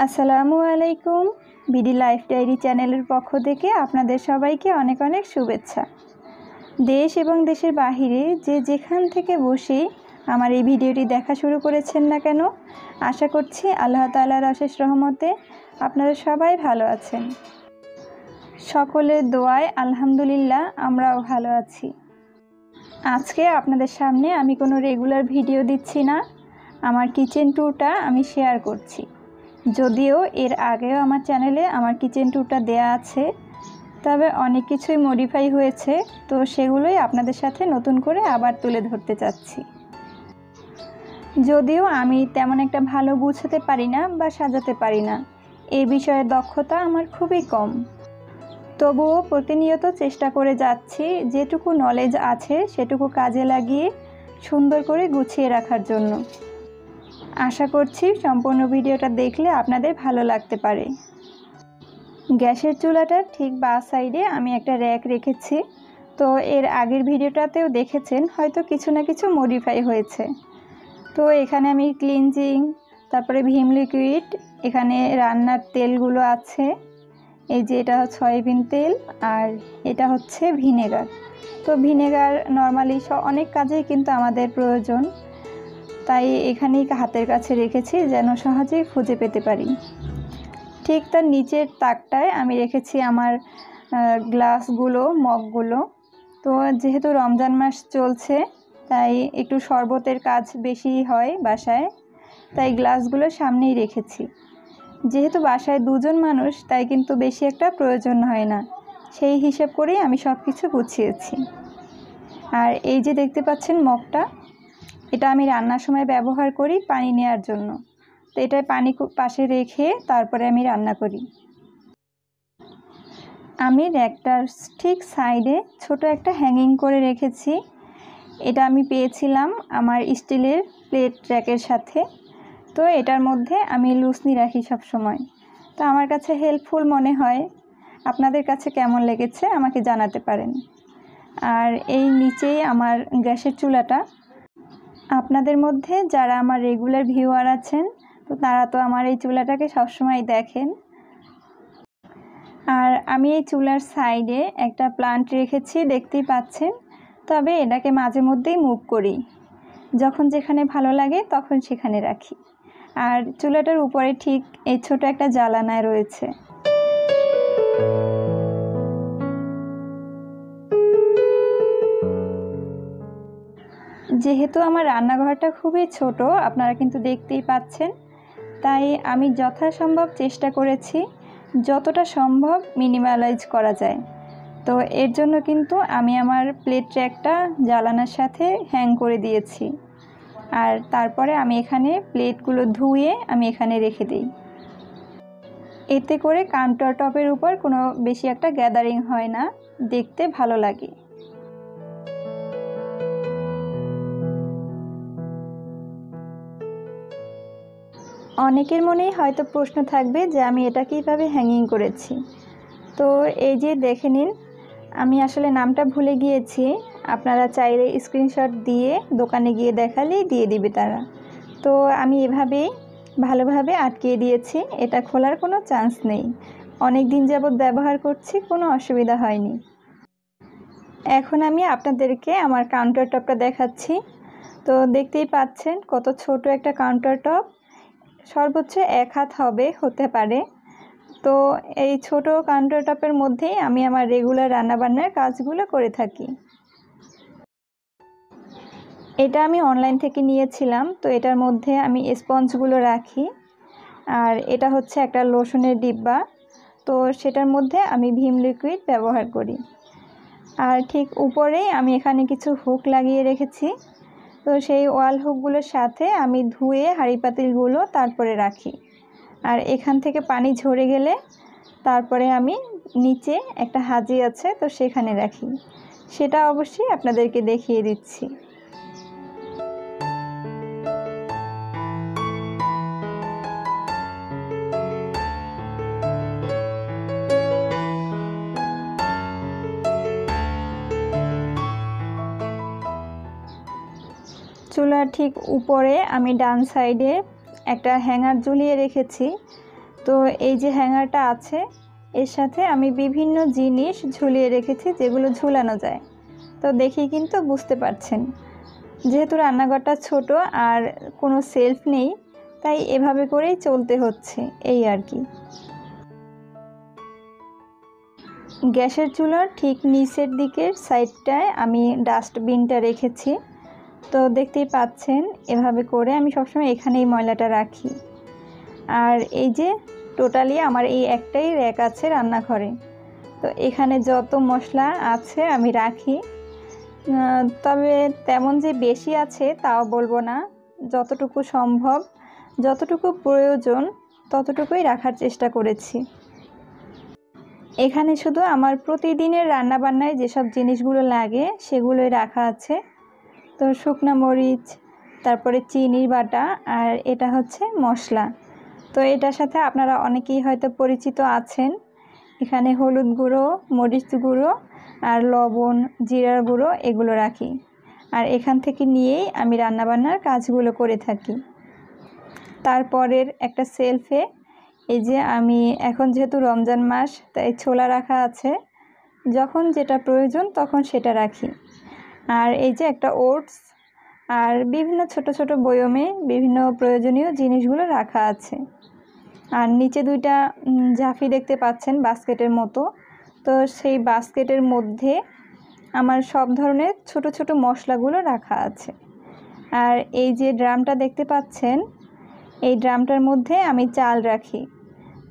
আসসালামু আলাইকুম। BD life diary চ্যানেলের পক্ষ থেকে আপনাদের সবাইকে অনেক অনেক শুভেচ্ছা। দেশ এবং দেশের বাহিরে যে যেখান থেকে বসে আমার এই ভিডিওটি দেখা শুরু করেছেন না কেন, আশা করছি আল্লাহ তাআলার অশেষ রহমতে আপনারা সবাই ভালো আছেন। সকলের দোয়ায় আলহামদুলিল্লাহ আমরাও ভালো আছি। আজকে আপনাদের সামনে আমি কোনো রেগুলার ভিডিও দিচ্ছি না, আমার কিচেন ট্যুরটা আমি শেয়ার করছি। যদিও এর আগেও আমার চ্যানেলে আমার কিচেন ট্যুরটা দেয়া আছে, তবে অনেক কিছুই মডিফাই হয়েছে, তো সেগুলোই আপনাদের সাথে নতুন করে আবার তুলে ধরতে চাচ্ছি। যদিও আমি তেমন একটা ভালো গুছাতে পারি না বা সাজাতে পারি না, এই বিষয়ে দক্ষতা আমার খুবই কম। তবুও প্রতিনিয়ত চেষ্টা করে যাচ্ছি যেটুকু নলেজ আছে সেটুকু কাজে লাগিয়ে সুন্দর করে গুছিয়ে রাখার জন্য। আশা করছি সম্পূর্ণ ভিডিওটা দেখলে আপনাদের ভালো লাগতে পারে। গ্যাসের চুলাটার ঠিক বাঁ সাইডে আমি একটা র্যাক রেখেছি, তো এর আগের ভিডিওটাতেও দেখেছেন হয়তো কিছু না কিছু মডিফাই হয়েছে। তো এখানে আমি ক্লিনজিং, তারপরে ভিম লিকুইড, এখানে রান্নার তেলগুলো আছে, এই যে এটা সয়াবিন তেল আর এটা হচ্ছে ভিনেগার। তো ভিনেগার নর্মালি অনেক কাজেই কিন্তু আমাদের প্রয়োজন, তাই এখানেই হাতের কাছে রেখেছি যেন সহজেই খুঁজে পেতে পারি। ঠিক তার নিচের তাকটায় আমি রেখেছি আমার গ্লাসগুলো, মগগুলো। তো যেহেতু রমজান মাস চলছে তাই একটু শরবতের কাজ বেশি হয় বাসায়, তাই গ্লাসগুলো সামনেই রেখেছি। যেহেতু বাসায় দুজন মানুষ তাই কিন্তু বেশি একটা প্রয়োজন হয় না, সেই হিসেব করেই আমি সব কিছু গুছিয়েছি। আর এই যে দেখতে পাচ্ছেন মগটা, এটা আমি রান্নার সময় ব্যবহার করি পানি নেওয়ার জন্য। তো এটায় পানি পাশে রেখে তারপরে আমি রান্না করি। আমি র্যাকটার ঠিক সাইডে ছোট একটা হ্যাঙ্গিং করে রেখেছি। এটা আমি পেয়েছিলাম আমার স্টিলের প্লেট র্যাকের সাথে। তো এটার মধ্যে আমি লুসনি রাখি সব সময়, তো আমার কাছে হেল্পফুল মনে হয়। আপনাদের কাছে কেমন লেগেছে আমাকে জানাতে পারেন। আর এই নিচেই আমার গ্যাসের চুলাটা। আপনাদের মধ্যে যারা আমার রেগুলার ভিউয়ার আছেন, তো তারা তো আমার এই চুলাটাকে সবসময় দেখেন। আর আমি এই চুলার সাইডে একটা প্লান্ট রেখেছি, দেখতেই পাচ্ছেন। তবে এটাকে মাঝে মধ্যেই মুভ করি, যখন যেখানে ভালো লাগে তখন সেখানে রাখি। আর চুলাটার উপরে ঠিক এই ছোট একটা জ্বালানায় রয়েছে। যেহেতু আমার রান্নাঘরটা খুবই ছোট, আপনারা কিন্তু দেখতেই পাচ্ছেন, তাই আমি যথাসম্ভব চেষ্টা করেছি যতটা সম্ভব মিনিমালাইজ করা যায়। তো এর জন্য কিন্তু আমি আমার প্লেট র্যাকটা জ্বালানার সাথে হ্যাং করে দিয়েছি। আর তারপরে আমি এখানে প্লেটগুলো ধুয়ে আমি এখানে রেখে দিই। এতে করে কাউন্টার টপের উপর কোনো বেশি একটা গ্যাদারিং হয় না, দেখতে ভালো লাগে। অনেকের মনেই হয়তো প্রশ্ন থাকবে যে আমি এটা কীভাবে হ্যাঙ্গিং করেছি। তো এই যে দেখে নিন, আমি আসলে নামটা ভুলে গিয়েছি। আপনারা চাইলে স্ক্রিনশট দিয়ে দোকানে গিয়ে দেখালেই দিয়ে দিবে তারা। তো আমি এভাবেই ভালোভাবে আটকিয়ে দিয়েছি, এটা খোলার কোনো চান্স নেই। অনেক দিন যাবৎ ব্যবহার করছি, কোনো অসুবিধা হয়নি। এখন আমি আপনাদেরকে আমার কাউন্টার টপটা দেখাচ্ছি। তো দেখতেই পাচ্ছেন কত ছোট একটা কাউন্টার টপ, সর্বোচ্চ 1 হাত হতে পারে। তো এই ছোট কাউন্টার টপের মধ্যেই আমি আমার রেগুলার রান্নাবান্নার কাজগুলো করে থাকি। এটা আমি অনলাইন থেকে নিয়েছিলাম। তো এটার মধ্যে আমি স্পঞ্জগুলো রাখি, আর এটা হচ্ছে একটা লোশনের ডিব্বা। তো সেটার মধ্যে আমি ভিম লিকুইড ব্যবহার করি। আর ঠিক উপরেই আমি এখানে কিছু হুক লাগিয়ে রেখেছি। তো সেই ওয়াল হুকগুলোর সাথে আমি ধুয়ে হাঁড়ি পাতিলগুলো তারপরে রাখি। আর এখান থেকে পানি ঝরে গেলে তারপরে আমি নিচে একটা হাজি আছে, তো সেখানে রাখি। সেটা অবশ্যই আপনাদেরকে দেখিয়ে দিচ্ছি। চুলার ঠিক উপরে আমি ডান সাইডে একটা হ্যাঙ্গার ঝুলিয়ে রেখেছি, তো এই যে হ্যাঙ্গারটা আছে, এর সাথে আমি বিভিন্ন জিনিস ঝুলিয়ে রেখেছি যেগুলো ঝুলানো যায়। তো দেখি কিন্তু বুঝতে পারছেন, যেহেতু রান্নাঘরটা ছোট আর কোনো সেলফ নেই, তাই এভাবে করেই চলতে হচ্ছে, এই আর কি। গ্যাসের চুলার ঠিক নিচের দিকের সাইডটায় আমি ডাস্টবিনটা রেখেছি। তো দেখতেই পাচ্ছেন, এভাবে করে আমি সবসময় এখানেই ময়লাটা রাখি। আর এই যে টোটালি আমার এই একটাই র্যাক আছে রান্নাঘরে, তো এখানে যত মশলা আছে আমি রাখি। তবে তেমন যে বেশি আছে তাও বলবো না, যতটুকু সম্ভব, যতটুকু প্রয়োজন ততটুকুই রাখার চেষ্টা করেছি। এখানে শুধু আমার প্রতিদিনের রান্নাবান্নায় যেসব জিনিসগুলো লাগে সেগুলোই রাখা আছে। তো শুকনো মরিচ, তারপরে চিনির বাটা, আর এটা হচ্ছে মশলা। তো এটার সাথে আপনারা অনেকেই হয়তো পরিচিত আছেন। এখানে হলুদ গুঁড়ো, মরিচ গুঁড়ো, আর লবণ, জিরার গুঁড়ো এগুলো রাখি। আর এখান থেকে নিয়েই আমি রান্নাবান্নার কাজগুলো করে থাকি। তারপরের একটা সেলফে এই যে আমি এখন যেহেতু রমজান মাস, তাই ছোলা রাখা আছে, যখন যেটা প্রয়োজন তখন সেটা রাখি। আর এই যে একটা ওটস, আর বিভিন্ন ছোট ছোট বয়মে বিভিন্ন প্রয়োজনীয় জিনিসগুলো রাখা আছে। আর নিচে দুইটা ঝাঁফি দেখতে পাচ্ছেন বাস্কেটের মতো, তো সেই বাস্কেটের মধ্যে আমার সব ধরনের ছোট ছোট মশলাগুলো রাখা আছে। আর এই যে ড্রামটা দেখতে পাচ্ছেন, এই ড্রামটার মধ্যে আমি চাল রাখি।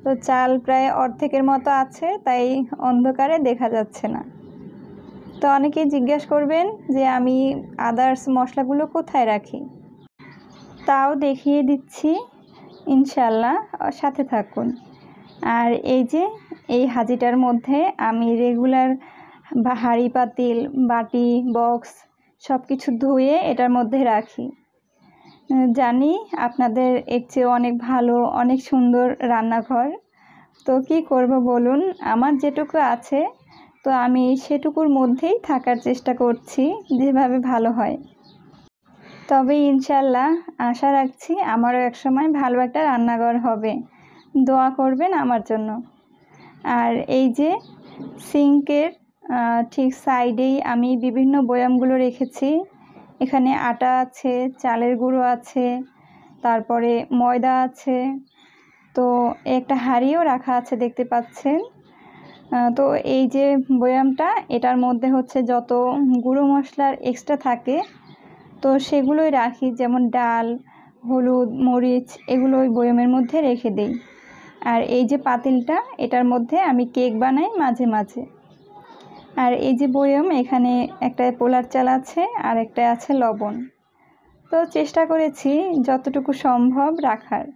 তো চাল প্রায় অর্ধেকের মতো আছে, তাই অন্ধকারে দেখা যাচ্ছে না। তো অনেকেই জিজ্ঞেস করবেন যে আমি আদার্স মশলাগুলো কোথায় রাখি, তাও দেখিয়ে দিচ্ছি ইনশাল্লাহ, সাথে থাকুন। আর এই যে এই হাঁড়িটার মধ্যে আমি রেগুলার হাঁড়ি, পাতিল, বাটি, বক্স সব কিছু ধুয়ে এটার মধ্যে রাখি। জানি আপনাদের এর চেয়ে অনেক ভালো, অনেক সুন্দর রান্নাঘর। তো কি করব বলুন, আমার যেটুকু আছে তো আমি সেটুকুর মধ্যেই থাকার চেষ্টা করছি, যেভাবে ভালো হয়। তবে ইনশাল্লাহ আশা রাখছি আমারও একসময় ভালো একটা রান্নাঘর হবে। দোয়া করবেন আমার জন্য। আর এই যে সিঙ্কের ঠিক সাইডেই আমি বিভিন্ন বয়ামগুলো রেখেছি। এখানে আটা আছে, চালের গুঁড়ো আছে, তারপরে ময়দা আছে। তো একটা হাঁড়িও রাখা আছে দেখতে পাচ্ছেন। তো এই যে বয়ামটা, এটার মধ্যে হচ্ছে যত গুঁড়ো মশলার এক্সট্রা থাকে তো সেগুলোই রাখি, যেমন ডাল, হলুদ, মরিচ এগুলো ওই বয়ামের মধ্যে রেখে দেই। আর এই যে পাতিলটা, এটার মধ্যে আমি কেক বানাই মাঝে মাঝে। আর এই যে বয়াম, এখানে একটা পোলার চাল আছে আর একটা আছে লবণ। তো চেষ্টা করেছি যতটুকু সম্ভব রাখার।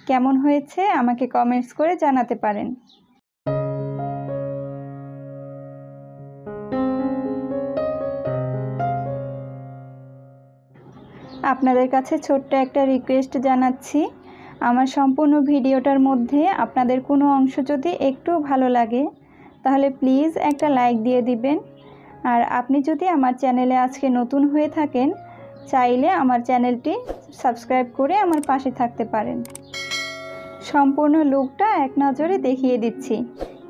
কেমন হয়েছে আমাকে কমেন্টস করে জানাতে পারেন। আপনাদের কাছে ছোট্ট একটা রিকোয়েস্ট জানাচ্ছি, আমার সম্পূর্ণ ভিডিওটার মধ্যে আপনাদের কোনো অংশ যদি একটু ভালো লাগে তাহলে প্লিজ একটা লাইক দিয়ে দিবেন। আর আপনি যদি আমার চ্যানেলে আজকে নতুন হয়ে থাকেন, চাইলে আমার চ্যানেলটি সাবস্ক্রাইব করে আমার পাশে থাকতে পারেন। সম্পূর্ণ লুকটা এক নজরে দেখিয়ে দিচ্ছি,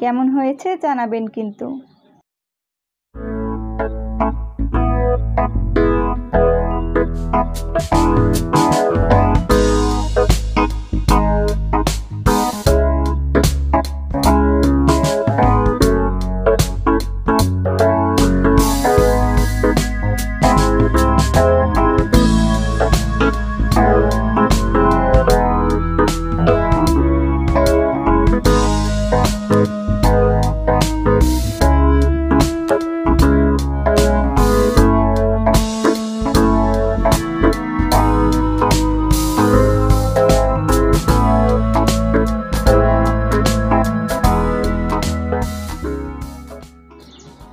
কেমন হয়েছে জানাবেন কিন্তু।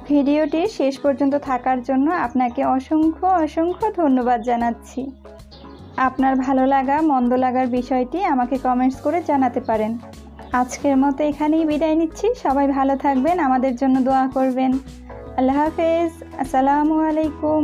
ভিডিওটি শেষ পর্যন্ত থাকার জন্য আপনাকে অসংখ্য অসংখ্য ধন্যবাদ জানাচ্ছি। আপনার ভালো লাগা মন্দ লাগার বিষয়টি আমাকে কমেন্টস করে জানাতে পারেন। আজকের মতো এখানেই বিদায় নিচ্ছি। সবাই ভালো থাকবেন, আমাদের জন্য দোয়া করবেন। আল্লাহ হাফেজ। আসসালামু আলাইকুম।